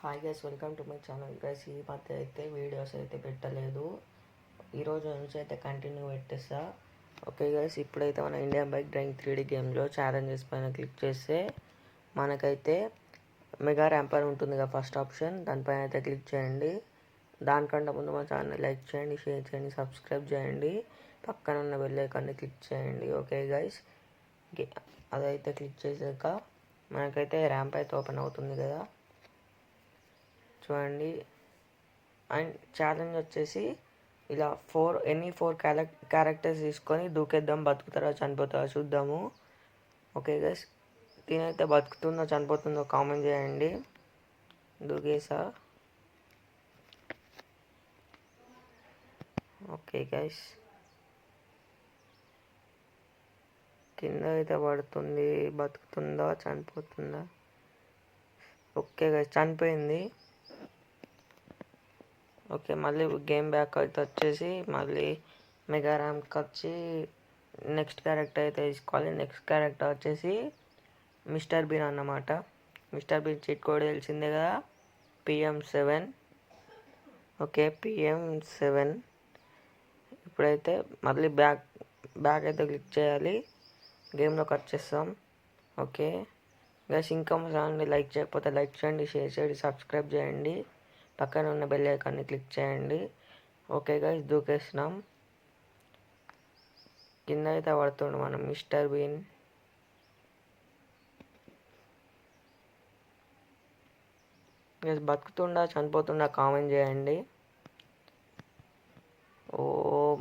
Hi guys, welcome to my channel guys. ఈ మధ్య అయితే వీడియోస్ అయితే పెట్టలేదు. ఈరోజు నుంచి అయితే కంటిన్యూ పెట్టేస్తా. ఓకే గైస్, ఇప్పుడైతే మన ఇండియన్ బైక్ డ్రైవింగ్ 3D గేమ్లో ఛాలెంజెస్ పైన క్లిక్ చేస్తే మనకైతే మెగా ర్యాంపర్ ఉంటుంది కదా ఫస్ట్ ఆప్షన్, దానిపైన అయితే క్లిక్ చేయండి. దానికంటే ముందు మా ఛానల్ లైక్ చేయండి, షేర్ చేయండి, సబ్స్క్రైబ్ చేయండి, పక్కన ఉన్న బెల్ ఐకాన్ని క్లిక్ చేయండి. ఓకే గైస్, అదైతే క్లిక్ చేసాక మనకైతే ర్యాంప్ అయితే ఓపెన్ అవుతుంది కదా, చూడండి. అండ్ ఛాలెంజ్ వచ్చేసి ఇలా ఎనీ ఫోర్ క్యారెక్టర్స్ తీసుకొని దూకేద్దాం, బతుకుతారా చనిపోతారా చూద్దాము. ఓకే గైస్, దీనైతే బతుకుతుందో చనిపోతుందో కామెంట్ చేయండి. దూకేసా. ఓకే గైస్, కింద అయితే పడుతుంది, బతుకుతుందా చనిపోతుందా. ఓకే గైస్, చనిపోయింది. ఓకే, మళ్ళీ గేమ్ బ్యాక్ అయితే వచ్చేసి మళ్ళీ మెగా ర్యాంప్కి వచ్చి నెక్స్ట్ క్యారెక్టర్ అయితే తీసుకోవాలి. నెక్స్ట్ క్యారెక్టర్ వచ్చేసి మిస్టర్ బీన్ అన్నమాట. మిస్టర్ బీన్ చీట్ కోడ్ తెలిసిందే కదా, PM7. Okay, PM7. ఇప్పుడైతే మళ్ళీ బ్యాక్ అయితే క్లిక్ చేయాలి, గేమ్లోకి వచ్చేస్తాం. ఓకే గైస్, ఇంకా మా ఛానల్ని లైక్ చేయకపోతే లైక్ చేయండి, షేర్ చేయండి, సబ్స్క్రైబ్ చేయండి, పక్కన ఉన్న బెల్ ఐకాన్ని క్లిక్ చేయండి. ఓకే గైస్, దూకేస్తున్నాం. కింద అయితే పడుతుండు మనం మిస్టర్ బీన్. గైస్, బతుకుతుండా చనిపోతుండా కామెంట్ చేయండి. ఓ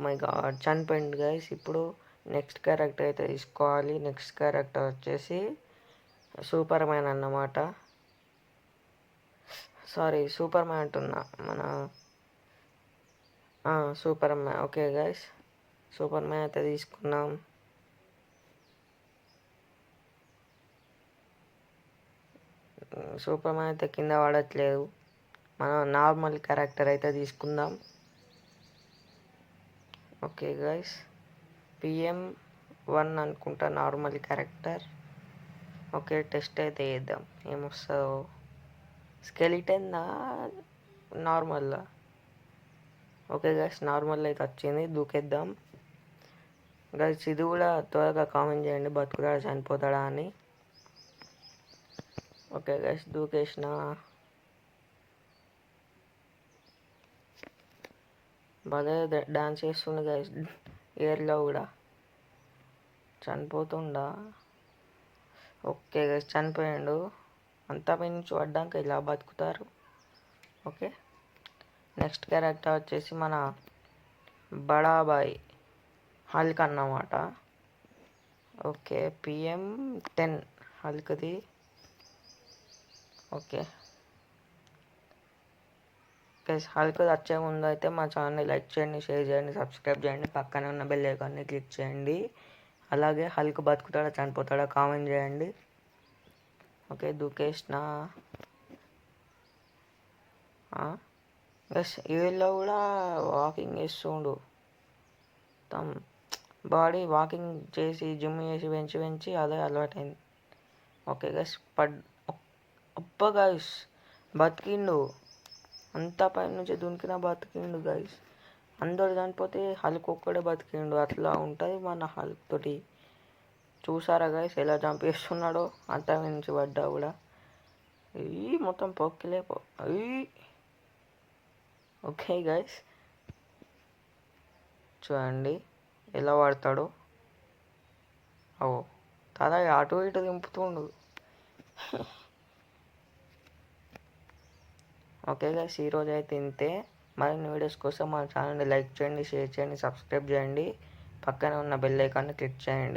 మై గాడ్, చనిపోయింది గైస్. ఇప్పుడు నెక్స్ట్ క్యారెక్టర్ అయితే తీసుకోవాలి. నెక్స్ట్ క్యారెక్టర్ వచ్చేసి సూపర్ మ్యాన్ అన్నమాట. సూపర్ మ్యాన్ అంటున్నా, మన Superman. Okay guys, Superman అయితే తీసుకున్నాం. సూపర్ మ్యాన్ అయితే కింద పడట్లేదు. మనం నార్మల్ క్యారెక్టర్ అయితే తీసుకుందాం. ఓకే గైస్, PM1 అనుకుంటా నార్మల్ క్యారెక్టర్. ఓకే, టెస్ట్ అయితే చేద్దాం ఏమొస్తుందో. స్కెలిటన్ నార్మల్లా. ఓకే గైస్, నార్మల్ అయితే వచ్చింది, దూకేద్దాం. గైస్, ఇది కూడా త్వరగా కామెంట్ చేయండి, బతుకుతాడా చనిపోతాడా అని. ఓకే గైస్, దూకేసిన. భలే డాన్స్ చేస్తుండే గైస్, ఎయిర్లో కూడా. చనిపోతుండా. ఓకే గైస్, చనిపోయాడు. అంతా పై నుంచి పడ్డాక ఇలా బతుకుతారు. ఓకే, నెక్స్ట్ క్యారెక్టర్ వచ్చేసి మన బడాబాయ్ హల్క్ అన్నమాట. ఓకే, PM10 హల్క్ది. ఓకే గైస్, హల్క్ వచ్చే ముందు అయితే మా ఛానల్ని లైక్ చేయండి, షేర్ చేయండి, సబ్స్క్రైబ్ చేయండి, పక్కనే ఉన్న బెల్ ఐకాన్ని క్లిక్ చేయండి. అలాగే హల్క్ బతుకుతాడా చనిపోతాడా కామెంట్ చేయండి. ఓకే, దూకేసిన. గైస్, వీళ్ళు కూడా వాకింగ్ చేస్తుండు. తమ్ బాడీ వాకింగ్ చేసి జిమ్ చేసి పెంచి అదే అలవాటైంది. ఓకే గైస్, అప్ప గైస్, బతికిండు. అంతా పైన నుంచి దునికినా బతికిండు గైస్. అందరు చనిపోతే హల్క్ ఒక్కడే బతికిండు. అట్లా ఉంటుంది మన హల్క్ తోటి. చూసారా గైస్ ఎలా చంపేస్తున్నాడో, అంతా నుంచి పడ్డా కూడా. మొత్తం పొక్కిలేపో. ఓకే గైస్, చూడండి ఎలా పడతాడు. తల అటు ఇటు దింపుతుండు. ఓకే గైస్, ఈరోజు అయితే ఇంతే. మరిన్ని వీడియోస్ కోసం మా ఛానల్ని లైక్ చేయండి, షేర్ చేయండి, సబ్స్క్రైబ్ చేయండి, పక్కన ఉన్న బెల్ ఐకాన్ని క్లిక్ చేయండి.